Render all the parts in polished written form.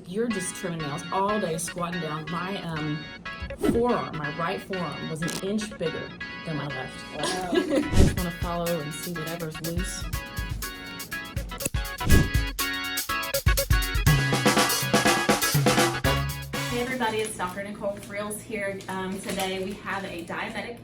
you're just trimming nails all day, squatting down. My forearm, my right forearm, was an inch bigger than my left. Wow. I just want to follow and see whatever's loose. Hey everybody, it's Dr. Nicole Freels here. Today we have a diabetic.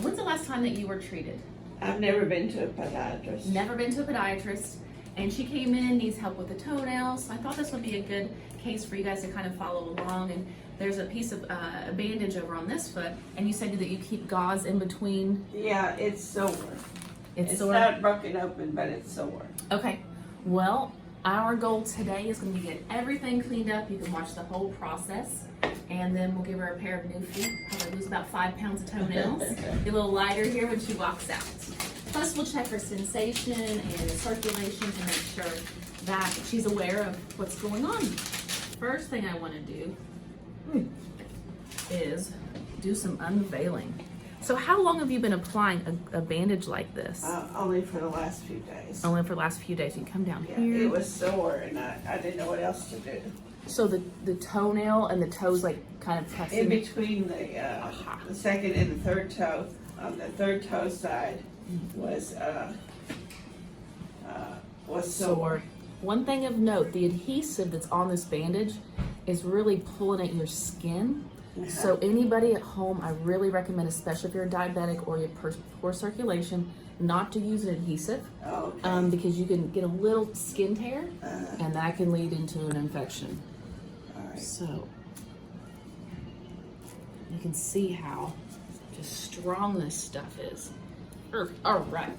When's the last time that you were treated? I've never been to a podiatrist. Never been to a podiatrist. And she came in, needs help with the toenails. So I thought this would be a good case for you guys to kind of follow along. And there's a piece of a bandage over on this foot. And you said that you keep gauze in between. Yeah, it's sore. It's sore? Not broken open, but it's sore. Okay. Well, our goal today is going to be get everything cleaned up. You can watch the whole process. And then we'll give her a pair of new feet. Probably lose about 5 pounds of toenails. Be a little lighter here when she walks out. Plus, we'll check her sensation and circulation to make sure that she's aware of what's going on. First thing I want to do is do some unveiling. So how long have you been applying a bandage like this? Only for the last few days. Only for the last few days. You can come down Yeah, here. it was sore, and I didn't know what else to do. So the toenail and the toes like kind of pressing. In between the second and the third toe, on the third toe side, was sore. One thing of note, the adhesive that's on this bandage is really pulling at your skin. So anybody at home, I really recommend, especially if you're a diabetic or you have poor circulation, not to use an adhesive. Okay. Because you can get a little skin tear and that can lead into an infection. All right. So you can see how just strong this stuff is. All right.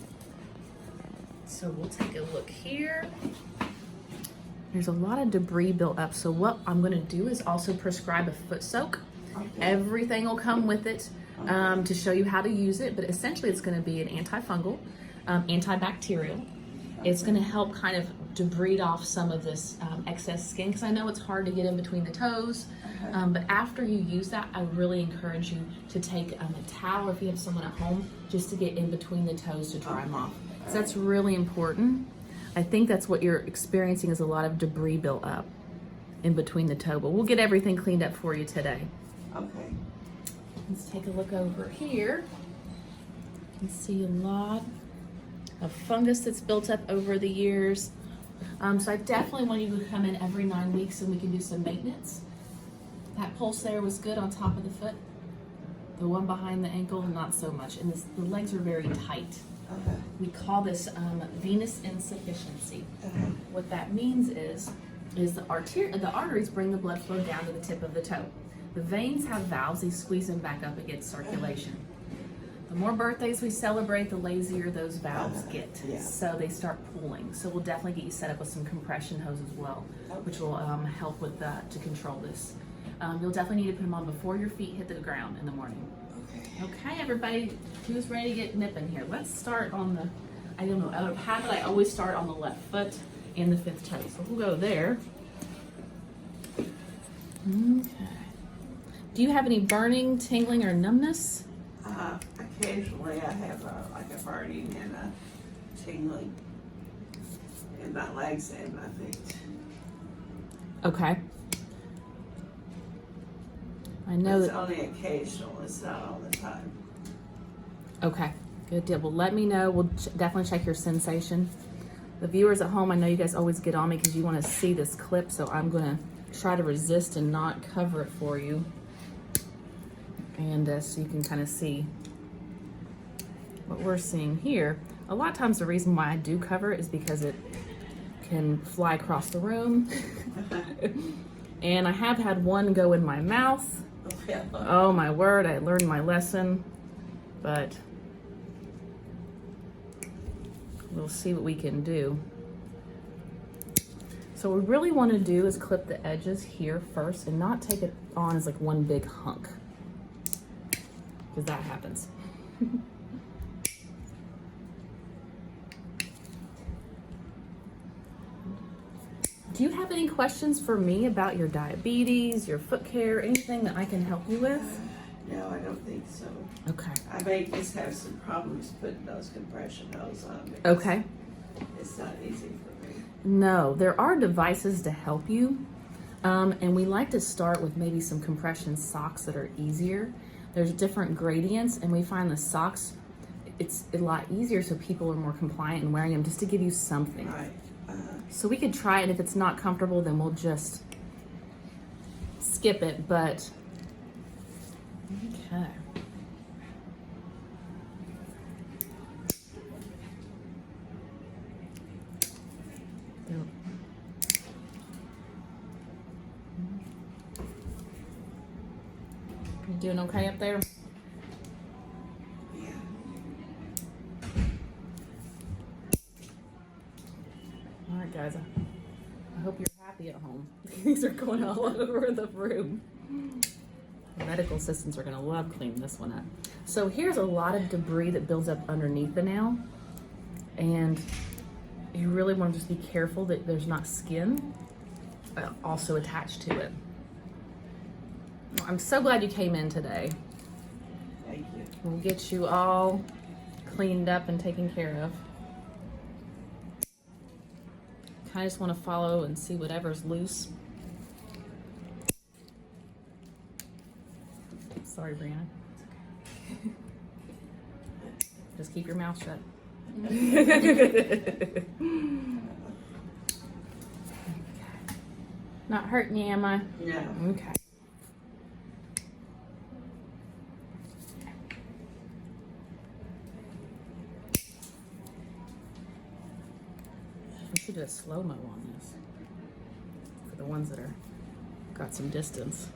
So we'll take a look here. There's a lot of debris built up. So what I'm gonna do is also prescribe a foot soak. Okay. Everything will come with it to show you how to use it, but essentially it's gonna be an antifungal, antibacterial. It's gonna help kind of debride off some of this excess skin, because I know it's hard to get in between the toes. But after you use that, I really encourage you to take a towel if you have someone at home, just to get in between the toes to dry them off. So that's really important. I think that's what you're experiencing, is a lot of debris built up in between the toe, but we'll get everything cleaned up for you today. Okay. Let's take a look over here. You can see a lot of fungus that's built up over the years. So I definitely want you to come in every 9 weeks and we can do some maintenance. That pulse there was good on top of the foot. The one behind the ankle, not so much. And the legs are very tight. Okay. We call this venous insufficiency. What that means is the arteries bring the blood flow down to the tip of the toe. The veins have valves, they squeeze them back up against circulation. The more birthdays we celebrate, the lazier those valves get. Yeah. So they start pooling. So we'll definitely get you set up with some compression hose as well, which will help with that to control this. You'll definitely need to put them on before your feet hit the ground in the morning. Okay, everybody, who's ready to get nipping here? Let's start on the, I don't know, out of habit, I always start on the left foot and the 5th toe. So we'll go there. Okay. Do you have any burning, tingling, or numbness? Occasionally I have like a burning and a tingling in my legs and my feet. Okay. I know It's that. only occasional, it's not all the time. Okay, good deal. Well, let me know. We'll definitely check your sensation. The viewers at home, I know you guys always get on me because you want to see this clip, so I'm going to try to resist and not cover it for you. And so you can kind of see what we're seeing here. A lot of times the reason why I do cover it is because it can fly across the room. And I have had one go in my mouth. Oh my word, I learned my lesson, but we'll see what we can do. So what we really want to do is clip the edges here first and not take it on as like one big hunk, because that happens. Do you have any questions for me about your diabetes, your foot care, anything that I can help you with? No, I don't think so. Okay. I may just have some problems putting those compression hose on. Okay. It's not easy for me. No, there are devices to help you. And we like to start with maybe some compression socks that are easier. There's different gradients, and we find the socks, it's a lot easier so people are more compliant in wearing them, just to give you something. Right. So we could try it, and if it's not comfortable, then we'll just skip it, but okay. You doing okay up there? Yeah. All right, guys. I hope you're happy at home. These are going all over the room. The medical assistants are gonna love cleaning this one up. So here's a lot of debris that builds up underneath the nail, and you really want to just be careful that there's not skin also attached to it. I'm so glad you came in today. Thank you. We'll get you all cleaned up and taken care of. I just want to follow and see whatever's loose. Sorry, Brianna. It's okay. Just keep your mouth shut. Not hurting you, am I? No. Okay. We should do a slow-mo on this for the ones that are got some distance.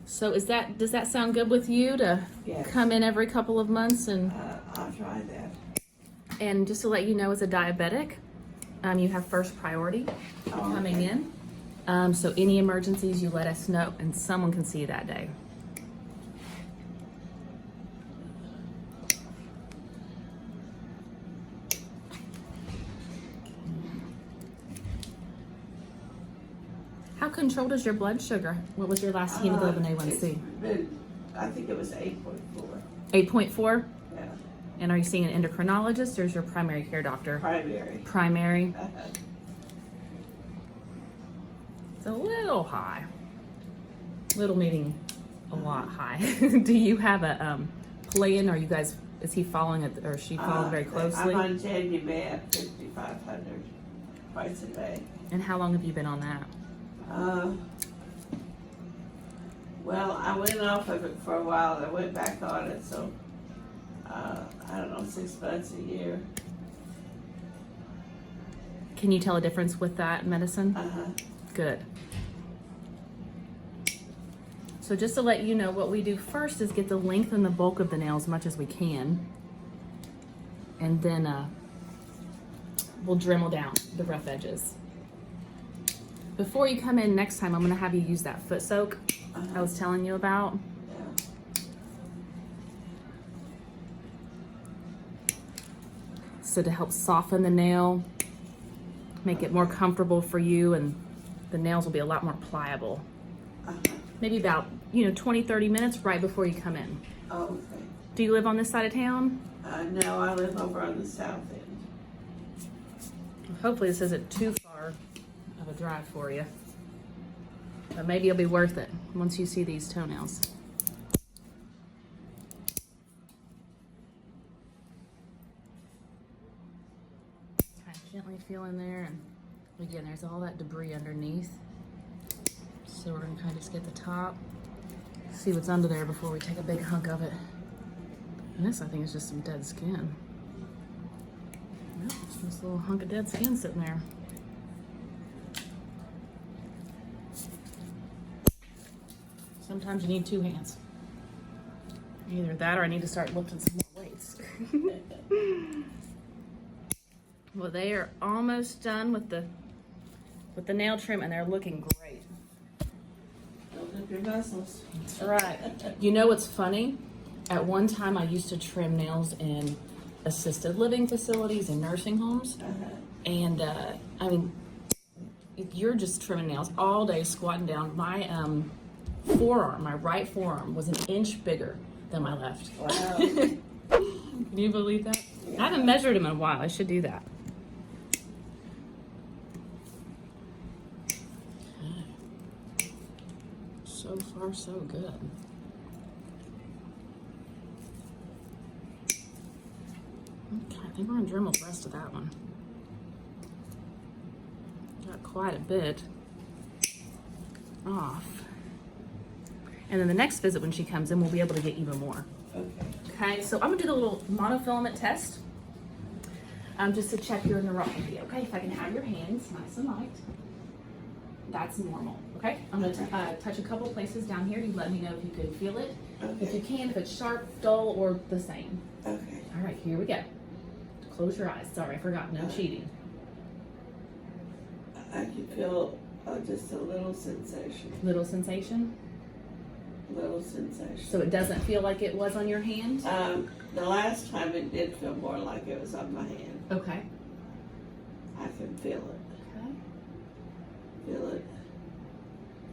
So does that sound good with you to Yes. come in every couple of months? And I'll try that. and just to let you know, as a diabetic, you have first priority coming in. So any emergencies, you let us know, and someone can see you that day. How controlled is your blood sugar? What was your last hemoglobin A1C? I think it was 8.4. 8.4? Yeah. And are you seeing an endocrinologist, or is your primary care doctor? Primary. Primary. It's a little high. Little meaning a lot high. Do you have a plan? Are you guys, is he following it, or is she following very closely? I'm on Janumet 5500 twice a day. And how long have you been on that? Well, I went off of it for a while. I went back on it, so I don't know, 6 months, a year. Can you tell a difference with that medicine? Good. So just to let you know, what we do first is get the length and the bulk of the nail as much as we can. And then we'll dremel down the rough edges. Before you come in next time, I'm gonna have you use that foot soak I was telling you about. So to help soften the nail, make it more comfortable for you, and the nails will be a lot more pliable. Maybe about, 20, 30 minutes right before you come in. Oh, okay. Do you live on this side of town? No, I live over on the south end. Hopefully this isn't too far of a drive for you. But maybe it'll be worth it once you see these toenails. Kind of gently feel in there, and again, there's all that debris underneath. So we're gonna kind of just get the top, see what's under there before we take a big hunk of it. And this, I think, is just some dead skin. Yep, just this little hunk of dead skin sitting there. Sometimes you need two hands. Either that, or I need to start lifting some more weights. Well, they are almost done with the nail trim, and they're looking great. Build up your muscles. That's right. You know what's funny? At one time, I used to trim nails in assisted living facilities and nursing homes. And I mean, you're just trimming nails all day, squatting down. My forearm, my right forearm, was an inch bigger than my left. Wow. Can you believe that? Yeah. I haven't measured them in a while. I should do that. So far, so good. Okay, I think we're gonna dremel the rest of that one. Got quite a bit off. And then the next visit when she comes in, we'll be able to get even more. Okay. Okay, so I'm gonna do the little monofilament test. Just to check your neuropathy, okay? If I can have your hands nice and light. That's normal, okay? I'm gonna touch a couple places down here. You let me know if you can feel it. Okay. If you can, if it's sharp, dull, or the same. Okay. All right, here we go. Close your eyes. Sorry, I forgot, no cheating. I can feel just a little sensation. Little sensation? Little sensation. So it doesn't feel like it was on your hand? The last time it did feel more like it was on my hand. Okay. I can feel it. Okay. Feel it.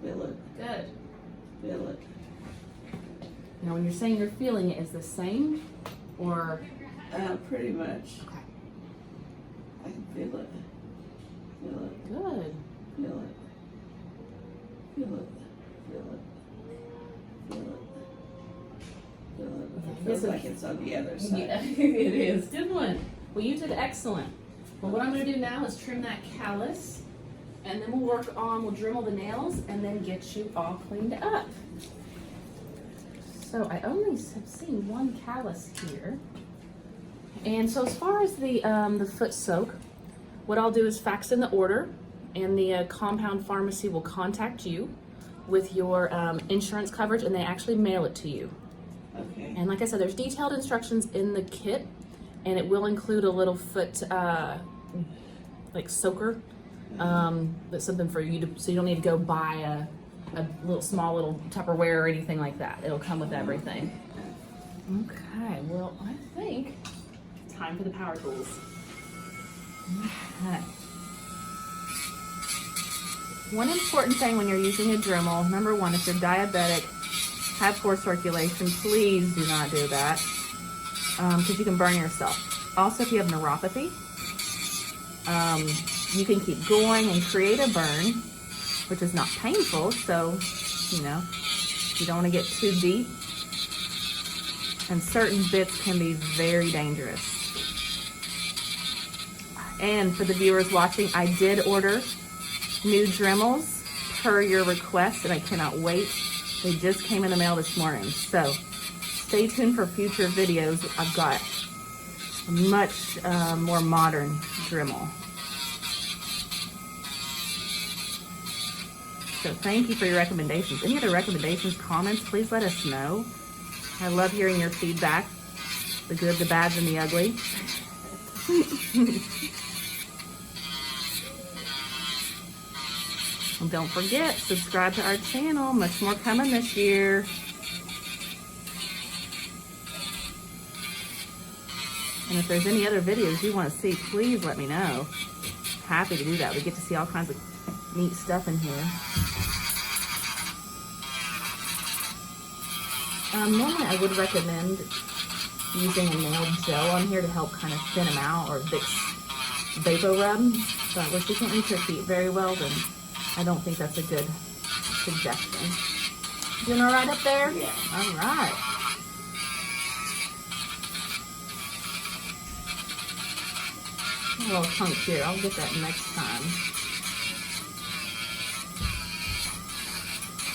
Feel it. Good. Feel it. Now when you're saying you're feeling it, is the same or? Pretty much. Okay. I can feel it. Feel it. Good. Feel it. Feel it. Feel it. Feel it. Feel it. It feels like it's on the other side. Yeah, it is. Good one. Well, you did excellent. Well, what I'm going to do now is trim that callus, and then we'll dremel the nails, and then get you all cleaned up. So I only have seen one callus here. And so as far as the foot soak, what I'll do is fax in the order, and the compound pharmacy will contact you with your insurance coverage, and they actually mail it to you. Okay. And like I said, there's detailed instructions in the kit, and it will include a little foot like soaker. That's something for you to, so you don't need to go buy a little small little Tupperware or anything like that. It'll come with everything. Okay, well, I think time for the power tools. Okay. One important thing when you're using a Dremel, number one, if you're diabetic, have poor circulation, please do not do that, because you can burn yourself. Also, if you have neuropathy, you can keep going and create a burn, which is not painful, so, you know, you don't want to get too deep. And certain bits can be very dangerous. And for the viewers watching, I did order new Dremels per your request, and I cannot wait. They just came in the mail this morning, so stay tuned for future videos. I've got a much more modern Dremel. So thank you for your recommendations. Any other recommendations, comments, please let us know. I love hearing your feedback, the good, the bad, and the ugly. And don't forget, subscribe to our channel. Much more coming this year. And if there's any other videos you want to see, please let me know. Happy to do that. We get to see all kinds of neat stuff in here. Normally I would recommend using a nail gel on here to help kind of thin them out, or Vicks Vapor Rub. But if you can't reach your feet very well, then I don't think that's a good suggestion. Doing all right up there? Yeah. All right. A little chunk here. I'll get that next time.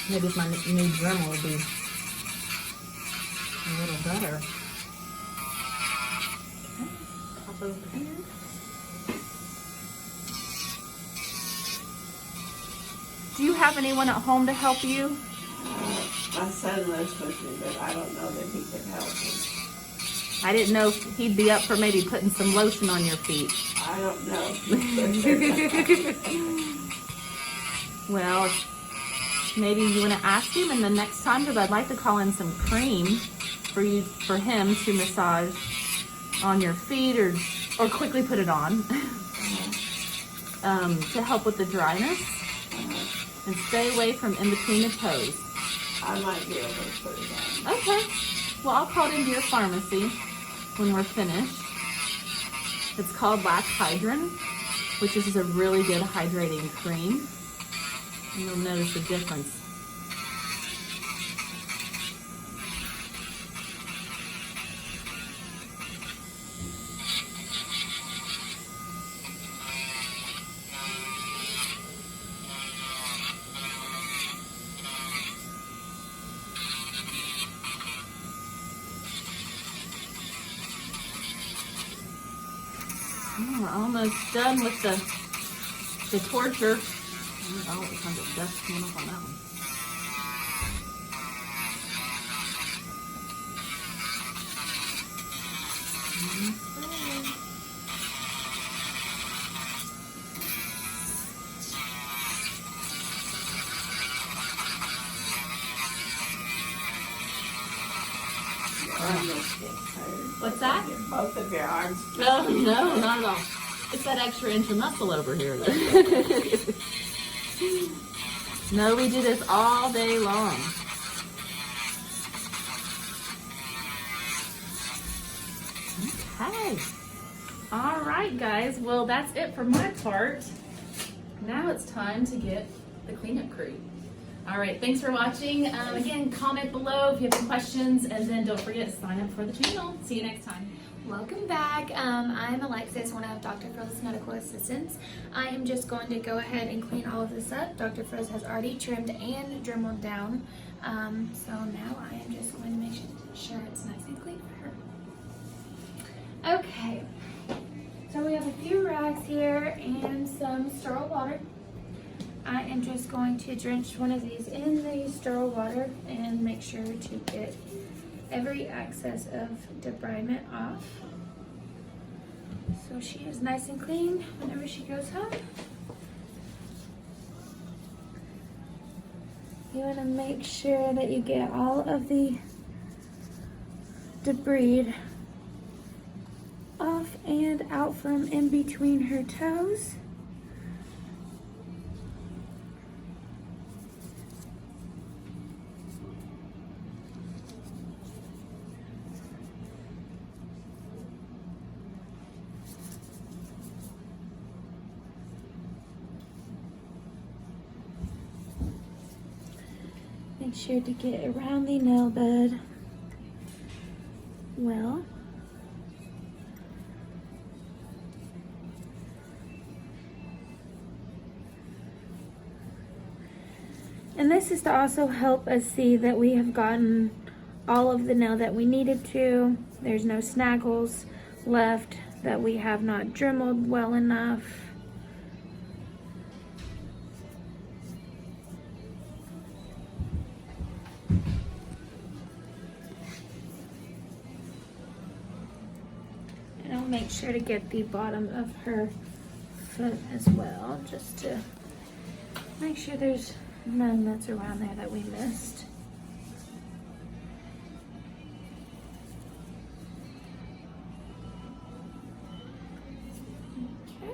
Maybe if my new Dremel will be a little better. Okay. Pop over here. Do you have anyone at home to help you? My son lives with me, but I don't know that he can help me. I didn't know if he'd be up for maybe putting some lotion on your feet. I don't know. Well, maybe you want to ask him, and the next time, because I'd like to call in some cream for him to massage on your feet, or quickly put it on to help with the dryness. And stay away from in between the toes. I might be able to put it on. Okay. Well, I'll call it into your pharmacy when we're finished. It's called Lax Hydrin, which is a really good hydrating cream. And you'll notice the difference almost done with the torture. Oh, it kind of dust came up on that one. What's that? Both of your arms. Oh, no, not at all. It's that extra inch of muscle over here. No, we do this all day long. Okay. All right, guys. Well, that's it for my part. Now it's time to get the cleanup crew. All right, thanks for watching. Again, comment below if you have any questions, and then don't forget to sign up for the channel. See you next time. Welcome back. I'm Alexis, one of Dr. Freels' medical assistants. I am just going to go ahead and clean all of this up. Dr. Freels has already trimmed and dremeled down. So now I am just going to make sure it's nice and clean for her. Okay, so we have a few rags here and some sterile water. I am just going to drench one of these in the sterile water and make sure to get every excess of debridement off. So she is nice and clean whenever she goes home. You want to make sure that you get all of the debris off and out from in between her toes. Make sure to get around the nail bed well. And this is to also help us see that we have gotten all of the nail that we needed to. There's no snaggles left that we have not dremeled well enough. And I'll make sure to get the bottom of her foot as well, just to make sure there's none that's around there that we missed. Okay.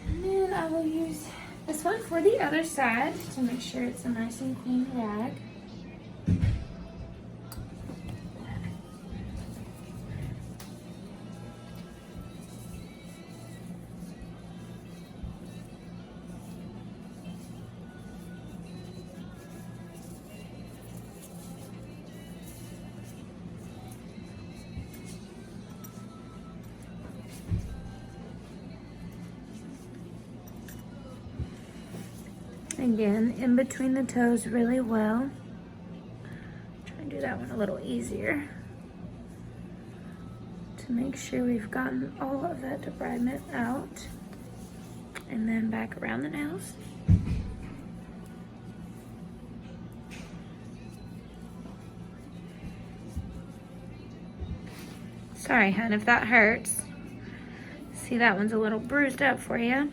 And then I will use this one for the other side to make sure it's a nice and clean rag. Again, in between the toes really well. Try and do that one a little easier to make sure we've gotten all of that debridement out. And then back around the nails. Sorry, hon, if that hurts. See, that one's a little bruised up for you.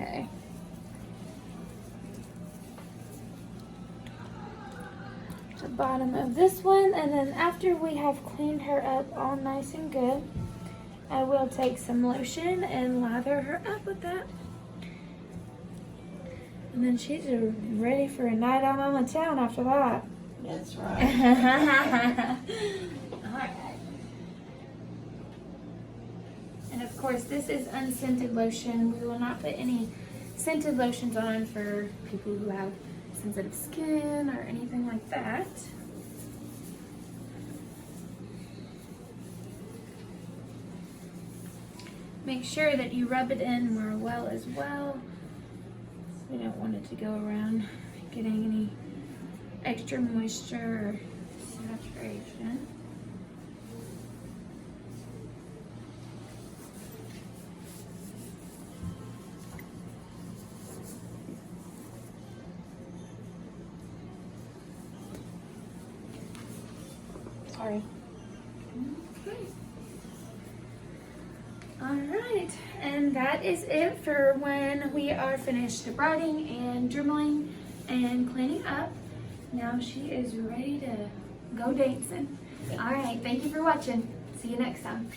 Okay. The bottom of this one, and then after we have cleaned her up all nice and good, I will take some lotion and lather her up with that. And then she's ready for a night out on the town after that. That's right. Alright. And of course, this is unscented lotion. We will not put any scented lotions on for people who have sensitive skin or anything like that. Make sure that you rub it in more well as well. We don't want it to go around getting any extra moisture or saturation. Sorry. Okay. Alright, and that is it for when we are finished debriding and dremeling and cleaning up. Now she is ready to go dancing. Alright, thank you for watching. See you next time.